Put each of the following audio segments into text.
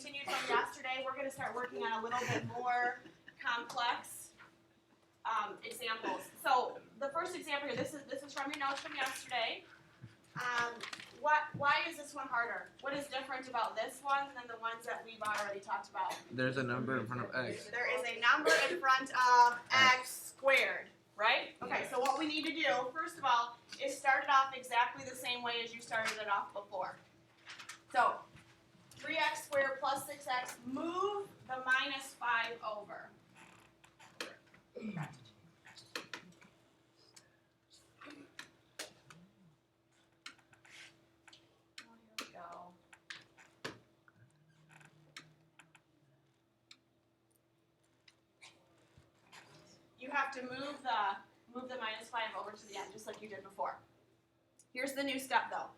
continued from yesterday. We're going to start working on a little bit more complex examples. So the first example here, this is from your notes from yesterday. Why is this one harder? What is different about this one than the ones that we've already talked about? There's a number in front of x. There is a number in front of x squared, right? Okay, so what we need to do, first of all, is start it off exactly the same way as you started it off before. So 3x squared plus 6x, move the minus 5 over. You have to move the minus 5 over to the end, just like you did before. Here's the new step, though.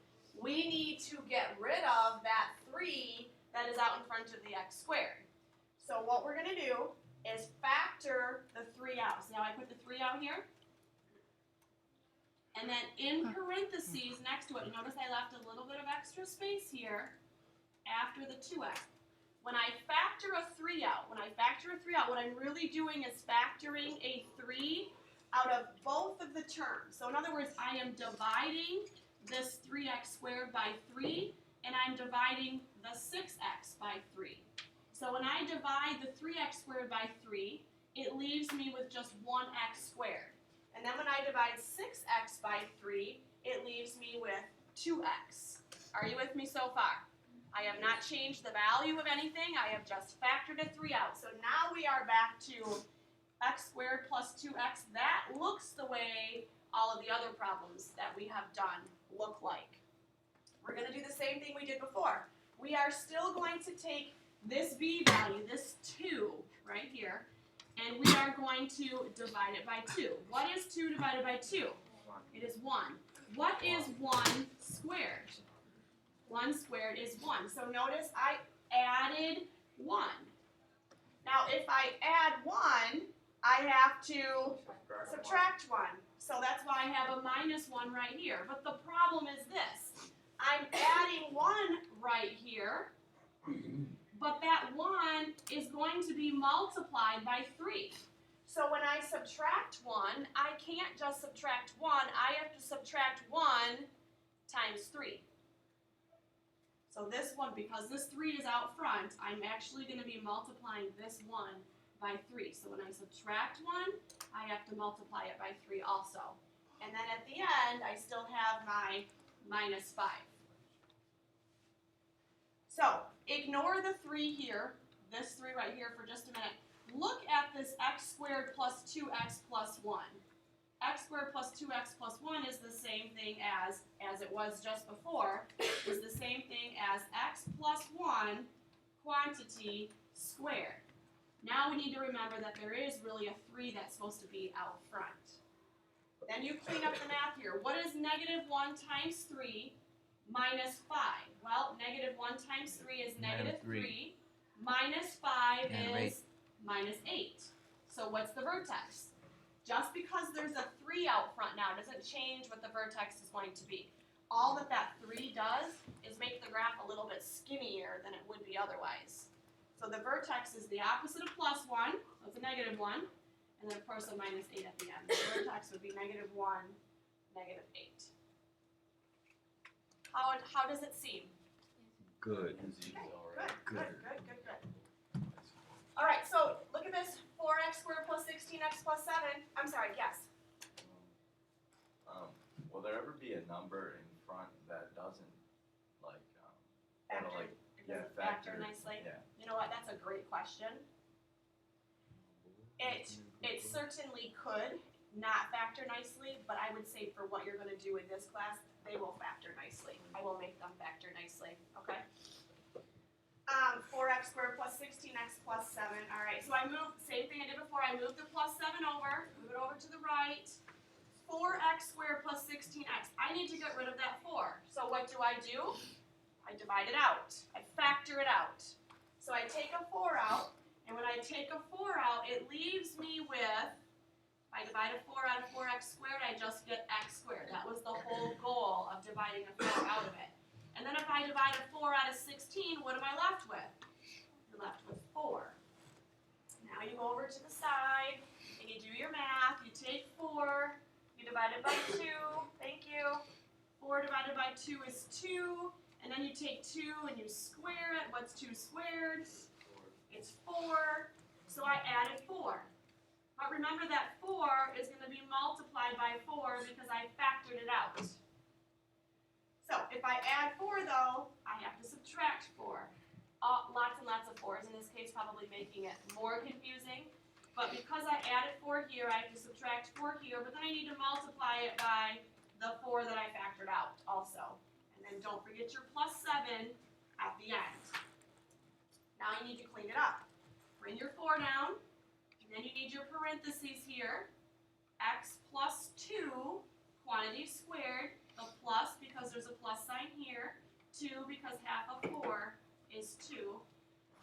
We need to get rid of that 3 that is out in front of the x squared. So what we're going to do is factor the 3 out. So now I put the 3 out here. And then in parentheses next to it, notice I left a little bit of extra space here after the 2x. When I factor a 3 out, what I'm really doing is factoring a 3 out of both of the terms. So in other words, I am dividing this 3x squared by 3, and I'm dividing the 6x by 3. So when I divide the 3x squared by 3, it leaves me with just 1x squared. And then when I divide 6x by 3, it leaves me with 2x. Are you with me so far? I have not changed the value of anything. I have just factored a 3 out. So now we are back to x squared plus 2x. That looks the way all of the other problems that we have done look like. We're going to do the same thing we did before. We are still going to take this b value, this 2 right here, and we are going to divide it by 2. What is 2 divided by 2? It is 1. What is 1 squared? 1 squared is 1. So notice I added 1. Now if I add 1, I have to subtract 1. So that's why I have a minus 1 right here. But the problem is this. I'm adding 1 right here, but that 1 is going to be multiplied by 3. So when I subtract 1, I can't just subtract 1. I have to subtract 1 times 3. So this one, because this 3 is out front, I'm actually going to be multiplying this 1 by 3. So when I subtract 1, I have to multiply it by 3 also. And then at the end, I still have my minus 5. So ignore the 3 here, this 3 right here for just a minute. Look at this x squared plus 2x plus 1. X squared plus 2x plus 1 is the same thing as it was just before, is the same thing as x plus 1 quantity squared. Now we need to remember that there is really a 3 that's supposed to be out front. Then you clean up the math here. What is negative 1 times 3 minus 5? Well, negative 1 times 3 is negative 3. Minus 5 is minus 8. So what's the vertex? Just because there's a 3 out front now doesn't change what the vertex is going to be. All that 3 does is make the graph a little bit skinnier than it would be otherwise. So the vertex is the opposite of plus 1, so it's a negative 1, and then of course a minus 8 at the end. The vertex would be negative 1, negative 8. How does it seem? Good. Good. All right, so look at this. 4x squared plus 16x plus 7. I'm sorry, yes. Will there ever be a number in front that doesn't Factor nicely. Yeah. You know what? That's a great question. It certainly could not factor nicely, but I would say for what you're going to do in this class, they will factor nicely. I will make them factor nicely. Okay. 4x squared plus 16x plus 7. All right, so I moved, same thing I did before. I moved the plus 7 over, move it over to the right. 4x squared plus 16x. I need to get rid of that 4. So what do? I divide it out. I factor it out. So I take a 4 out, and when I take a 4 out, it leaves me with, if I divide a 4 out of 4x squared, I just get x squared. That was the whole goal of dividing a 4 out of it. And then if I divide a 4 out of 16, what am I left with? over to the side, and you do your math. You take 4, you divide it by 2. Thank you. 4 divided by 2 is 2, and then you take 2 and you square it. What's 2 squared? It's 4. So I added 4. But remember that 4 is going to be multiplied by 4 because I factored it out. So if I add 4 though, I have to subtract 4. Lots and lots of 4s, in this case probably making it more confusing. But because I added 4 here, I have to subtract 4 here, but then I need to multiply it by the 4 that I factored out also. And then don't forget your plus 7 at the end. Now you need to clean it up. Bring your 4 down, and then you need your parentheses here. X plus 2, quantity squared, the plus because there's a plus sign here, 2 because half of 4 is 2.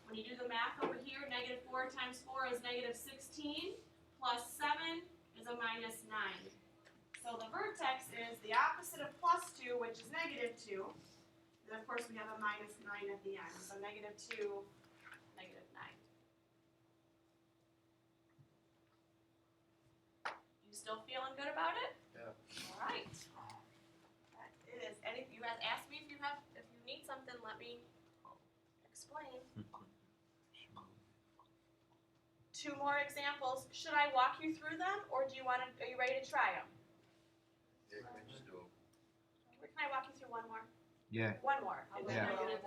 When you do the math over here, negative 4 times 4 is negative 16, plus 7 is a minus 9. So the vertex is the opposite of plus 2, which is negative 2. And of course we have a minus 9 at the end. So negative 2, negative 9. You still feeling good about it? Yeah. All right. That is. You guys ask me if you need something, let me explain. 2 more examples. Should I walk you through them, or are you ready to try them? Yeah, can just do it. Can I walk you through one more? Yeah. One more. And then Yeah. I'm gonna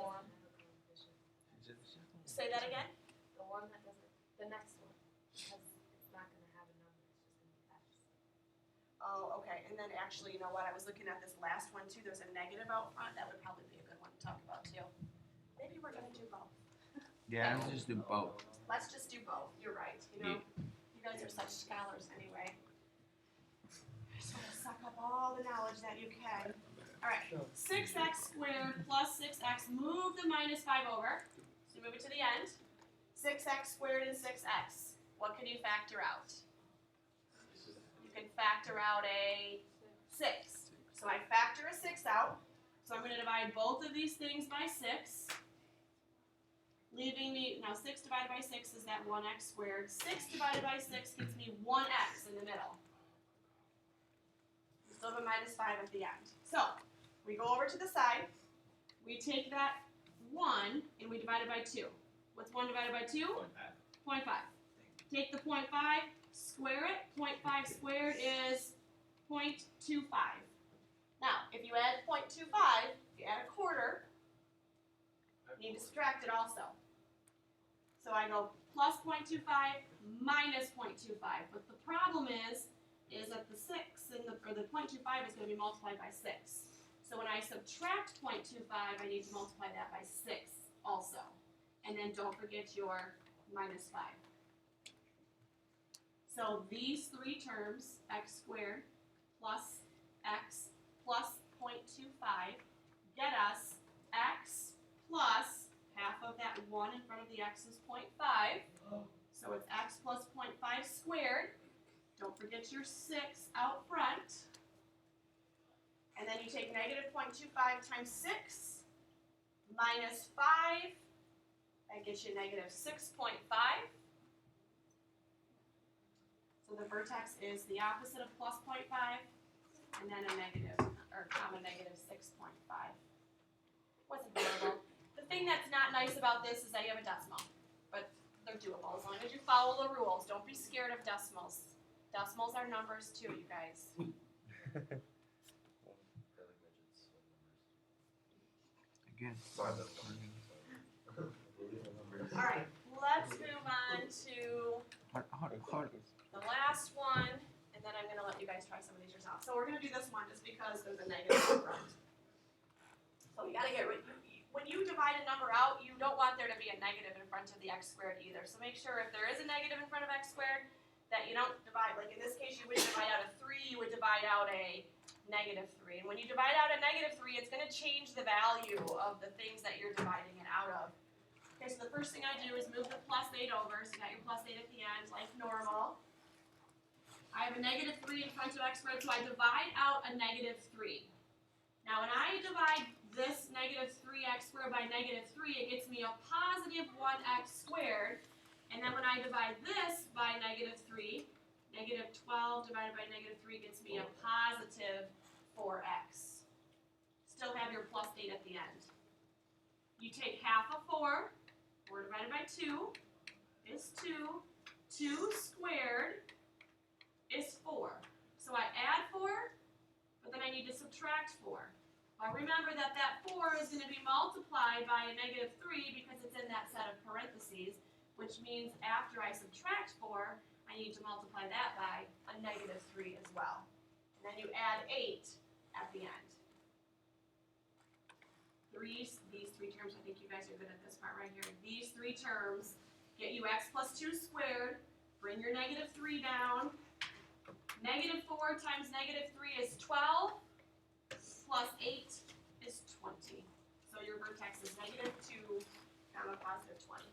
say that again. The one that doesn't, the next one, because it's not gonna have a number, it's just gonna be X. Oh, okay. And then actually, you know what? I was looking at this last one too. There's a negative out front. That would probably be a good one to talk about too. Maybe we're gonna do both. Yeah, let's just do both. Let's just do both. You're right. You know, you guys are such scholars anyway. So suck up all the knowledge that you can. All right. 6x squared plus 6x. Move the minus 5 over. So you move it to the end. 6x squared and 6x. What can you factor out? You can factor out a 6. So I factor a 6 out. So I'm going to divide both of these things by 6. Leaving me, now 6 divided by 6 is that 1x squared. 6 divided by 6 gives me 1x in the middle. We still have a minus 5 at the end. So, we go over to the side. We take that 1 and we divide it by 2. What's 1 divided by 2? 0.5. Take the 0.5, square it. 0.5 squared is 0.25. Now, if you add 0.25, if you add a quarter, you need to subtract it also. So I go plus 0.25 minus 0.25. But the problem is that the 6 or the 0.25 is going to be multiplied by 6. So when I subtract 0.25, I need to multiply that by 6 also. And then don't forget your minus 5. So these 3 terms, x squared plus x plus 0.25, get us x plus half of that 1 in front of the x is 0.5. So it's x plus 0.5 squared. Don't forget your 6 out front. And then you take negative 0.25 times 6 minus 5. That gets you negative 6.5. So the vertex is the opposite of plus 0.5 and then a negative, or comma negative 6.5. Wasn't horrible. The thing that's not nice about this is that you have a decimal, but they're doable as long as you follow the rules. Don't be scared of decimals. Decimals are numbers too, you guys. Again. All right, let's move on to Hard. the last one, and then I'm going to let you guys try some of these yourself. So we're going to do this one just because there's a negative in front. So you got to get rid. When you divide a number out, you don't want there to be a negative in front of the x squared either. So make sure if there is a negative in front of x squared, that you don't divide. Like in this case, you wouldn't divide out a 3, you would divide out a negative 3. And when you divide out a negative 3, it's going to change the value of the things that you're dividing it out of. Okay, so the first thing I do is move the plus 8 over. So you got your plus 8 at the end, like normal. I have a negative 3 in front of x squared, so I divide out a negative 3. Now when I divide this negative 3x squared by negative 3, it gets me a positive 1x squared. And then when I divide this by -3, -12 divided by -3 gets me a positive 4x. Still have your plus 8 at the end. You take half of 4, 4 divided by 2 is 2. 2 squared is 4. So I add 4, but then I need to subtract 4. Well, remember that that 4 is going to be multiplied by a -3 because it's in that set of parentheses, which means after I subtract 4, I need to multiply that by a -3 as well. And then you add 8 at the end. These three terms, I think you guys are good at this part right here. These three terms get you x plus 2 squared. Bring your -3 down. -4 times -3 is 12. Plus 8 is 20. So your vertex is -2, comma, positive 20.